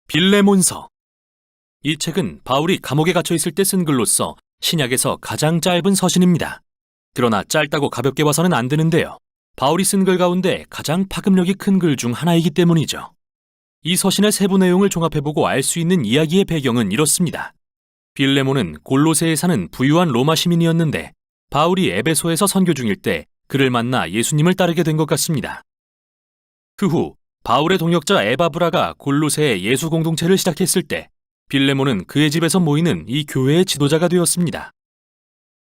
빌레몬서. 이 책은 바울이 감옥에 갇혀 있을 때 쓴 글로서 신약에서 가장 짧은 서신입니다. 그러나 짧다고 가볍게 봐서는 안 되는데요. 바울이 쓴 글 가운데 가장 파급력이 큰 글 중 하나이기 때문이죠. 이 서신의 세부 내용을 종합해보고 알 수 있는 이야기의 배경은 이렇습니다. 빌레몬은 골로새에 사는 부유한 로마 시민이었는데 바울이 에베소에서 선교 중일 때 그를 만나 예수님을 따르게 된 것 같습니다. 그 후 바울의 동역자 에바브라가 골로새에 예수 공동체를 시작했을 때 빌레몬은 그의 집에서 모이는 이 교회의 지도자가 되었습니다.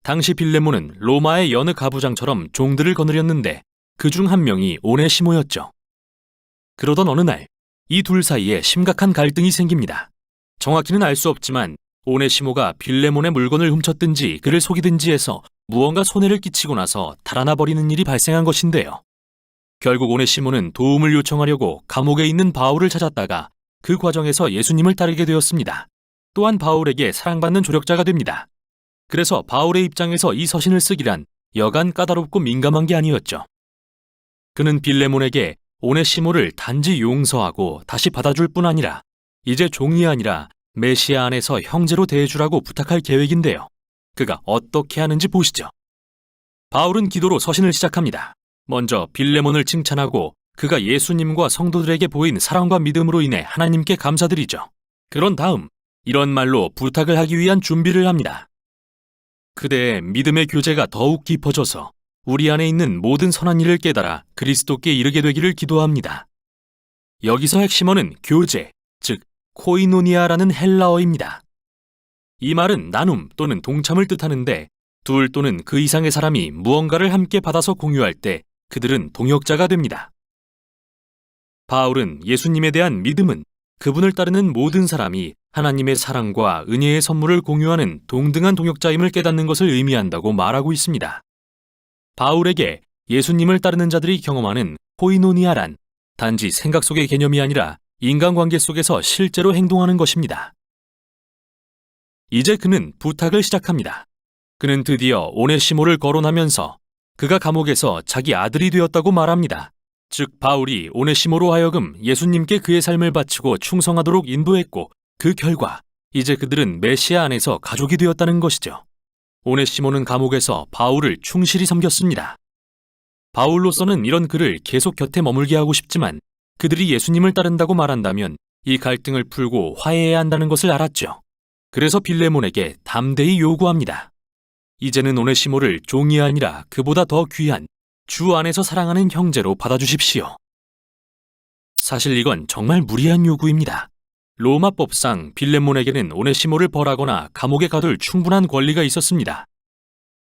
당시 빌레몬은 로마의 여느 가부장처럼 종들을 거느렸는데 그중 한 명이 오네시모였죠. 그러던 어느 날 이 둘 사이에 심각한 갈등이 생깁니다. 정확히는 알 수 없지만 오네시모가 빌레몬의 물건을 훔쳤든지 그를 속이든지 해서 무언가 손해를 끼치고 나서 달아나 버리는 일이 발생한 것인데요. 결국 오네시모는 도움을 요청하려고 감옥에 있는 바울을 찾았다가 그 과정에서 예수님을 따르게 되었습니다. 또한 바울에게 사랑받는 조력자가 됩니다. 그래서 바울의 입장에서 이 서신을 쓰기란 여간 까다롭고 민감한 게 아니었죠. 그는 빌레몬에게 오네시모를 단지 용서하고 다시 받아줄 뿐 아니라 이제 종이 아니라 메시아 안에서 형제로 대해주라고 부탁할 계획인데요. 그가 어떻게 하는지 보시죠. 바울은 기도로 서신을 시작합니다. 먼저 빌레몬을 칭찬하고 그가 예수님과 성도들에게 보인 사랑과 믿음으로 인해 하나님께 감사드리죠. 그런 다음 이런 말로 부탁을 하기 위한 준비를 합니다. 그대의 믿음의 교제가 더욱 깊어져서 우리 안에 있는 모든 선한 일을 깨달아 그리스도께 이르게 되기를 기도합니다. 여기서 핵심어는 교제, 즉 코이노니아라는 헬라어입니다. 이 말은 나눔 또는 동참을 뜻하는데 둘 또는 그 이상의 사람이 무언가를 함께 받아서 공유할 때 그들은 동역자가 됩니다. 바울은 예수님에 대한 믿음은 그분을 따르는 모든 사람이 하나님의 사랑과 은혜의 선물을 공유하는 동등한 동역자임을 깨닫는 것을 의미한다고 말하고 있습니다. 바울에게 예수님을 따르는 자들이 경험하는 코이노니아란 단지 생각 속의 개념이 아니라 인간관계 속에서 실제로 행동하는 것입니다. 이제 그는 부탁을 시작합니다. 그는 드디어 오네시모를 거론하면서 그가 감옥에서 자기 아들이 되었다고 말합니다. 즉 바울이 오네시모로 하여금 예수님께 그의 삶을 바치고 충성하도록 인도했고 그 결과 이제 그들은 메시아 안에서 가족이 되었다는 것이죠. 오네시모는 감옥에서 바울을 충실히 섬겼습니다. 바울로서는 이런 그를 계속 곁에 머물게 하고 싶지만 그들이 예수님을 따른다고 말한다면 이 갈등을 풀고 화해해야 한다는 것을 알았죠. 그래서 빌레몬에게 담대히 요구합니다. 이제는 오네시모를 종이 아니라 그보다 더 귀한 주 안에서 사랑하는 형제로 받아주십시오. 사실 이건 정말 무리한 요구입니다. 로마법상 빌레몬에게는 오네시모를 벌하거나 감옥에 가둘 충분한 권리가 있었습니다.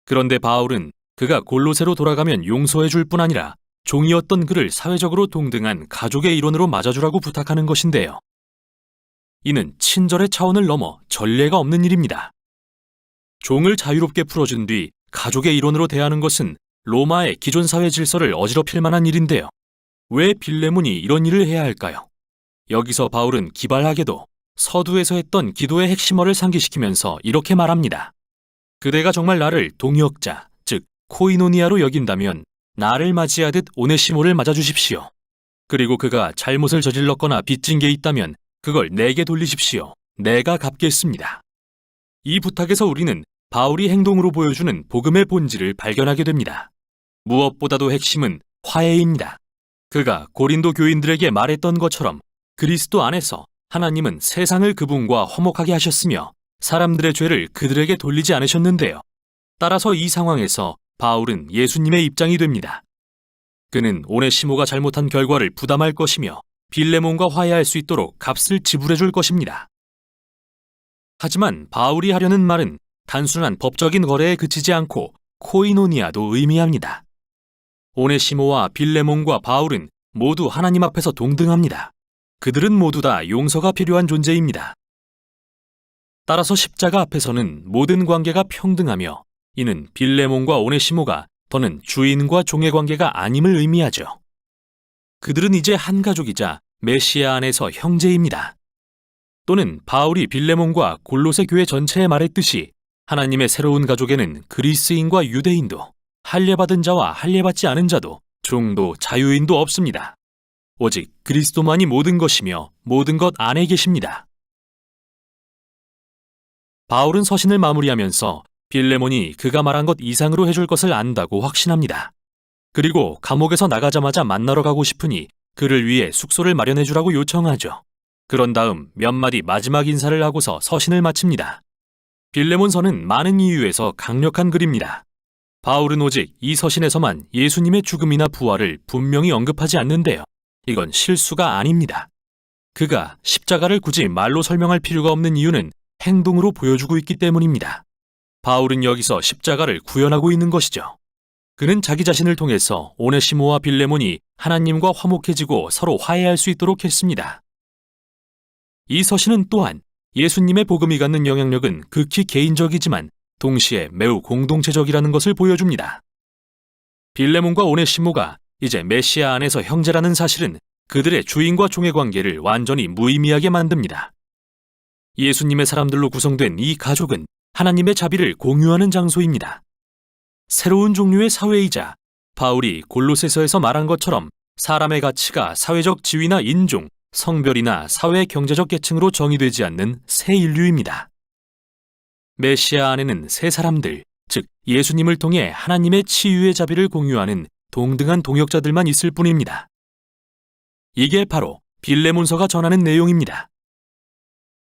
그런데 바울은 그가 골로새로 돌아가면 용서해 줄 뿐 아니라 종이었던 그를 사회적으로 동등한 가족의 일원으로 맞아주라고 부탁하는 것인데요. 이는 친절의 차원을 넘어 전례가 없는 일입니다. 종을 자유롭게 풀어준 뒤 가족의 일원으로 대하는 것은 로마의 기존 사회 질서를 어지럽힐 만한 일인데요. 왜 빌레몬이 이런 일을 해야 할까요? 여기서 바울은 기발하게도 서두에서 했던 기도의 핵심어를 상기시키면서 이렇게 말합니다. 그대가 정말 나를 동역자, 즉 코이노니아로 여긴다면 나를 맞이하듯 오네시모를 맞아주십시오. 그리고 그가 잘못을 저질렀거나 빚진 게 있다면 그걸 내게 돌리십시오. 내가 갚겠습니다. 이 부탁에서 우리는 바울이 행동으로 보여주는 복음의 본질을 발견하게 됩니다. 무엇보다도 핵심은 화해입니다. 그가 고린도 교인들에게 말했던 것처럼 그리스도 안에서 하나님은 세상을 그분과 화목하게 하셨으며 사람들의 죄를 그들에게 돌리지 않으셨는데요. 따라서 이 상황에서 바울은 예수님의 입장이 됩니다. 그는 오네시모가 잘못한 결과를 부담할 것이며 빌레몬과 화해할 수 있도록 값을 지불해 줄 것입니다. 하지만 바울이 하려는 말은 단순한 법적인 거래에 그치지 않고 코이노니아도 의미합니다. 오네시모와 빌레몬과 바울은 모두 하나님 앞에서 동등합니다. 그들은 모두 다 용서가 필요한 존재입니다. 따라서 십자가 앞에서는 모든 관계가 평등하며 이는 빌레몬과 오네시모가 더는 주인과 종의 관계가 아님을 의미하죠. 그들은 이제 한 가족이자 메시아 안에서 형제입니다. 또는 바울이 빌레몬과 골로새 교회 전체에 말했듯이 하나님의 새로운 가족에는 그리스인과 유대인도, 할례받은 자와 할례받지 않은 자도, 종도 자유인도 없습니다. 오직 그리스도만이 모든 것이며 모든 것 안에 계십니다. 바울은 서신을 마무리하면서 빌레몬이 그가 말한 것 이상으로 해줄 것을 안다고 확신합니다. 그리고 감옥에서 나가자마자 만나러 가고 싶으니 그를 위해 숙소를 마련해 주라고 요청하죠. 그런 다음 몇 마디 마지막 인사를 하고서 서신을 마칩니다. 빌레몬서는 많은 이유에서 강력한 글입니다. 바울은 오직 이 서신에서만 예수님의 죽음이나 부활을 분명히 언급하지 않는데요. 이건 실수가 아닙니다. 그가 십자가를 굳이 말로 설명할 필요가 없는 이유는 행동으로 보여주고 있기 때문입니다. 바울은 여기서 십자가를 구현하고 있는 것이죠. 그는 자기 자신을 통해서 오네시모와 빌레몬이 하나님과 화목해지고 서로 화해할 수 있도록 했습니다. 이 서신은 또한 예수님의 복음이 갖는 영향력은 극히 개인적이지만 동시에 매우 공동체적이라는 것을 보여줍니다. 빌레몬과 오네시모가 이제 메시아 안에서 형제라는 사실은 그들의 주인과 종의 관계를 완전히 무의미하게 만듭니다. 예수님의 사람들로 구성된 이 가족은 하나님의 자비를 공유하는 장소입니다. 새로운 종류의 사회이자 바울이 골로새서에서 말한 것처럼 사람의 가치가 사회적 지위나 인종, 성별이나 사회 경제적 계층으로 정의되지 않는 새 인류입니다. 메시아 안에는 새 사람들, 즉 예수님을 통해 하나님의 치유의 자비를 공유하는 동등한 동역자들만 있을 뿐입니다. 이게 바로 빌레몬서가 전하는 내용입니다.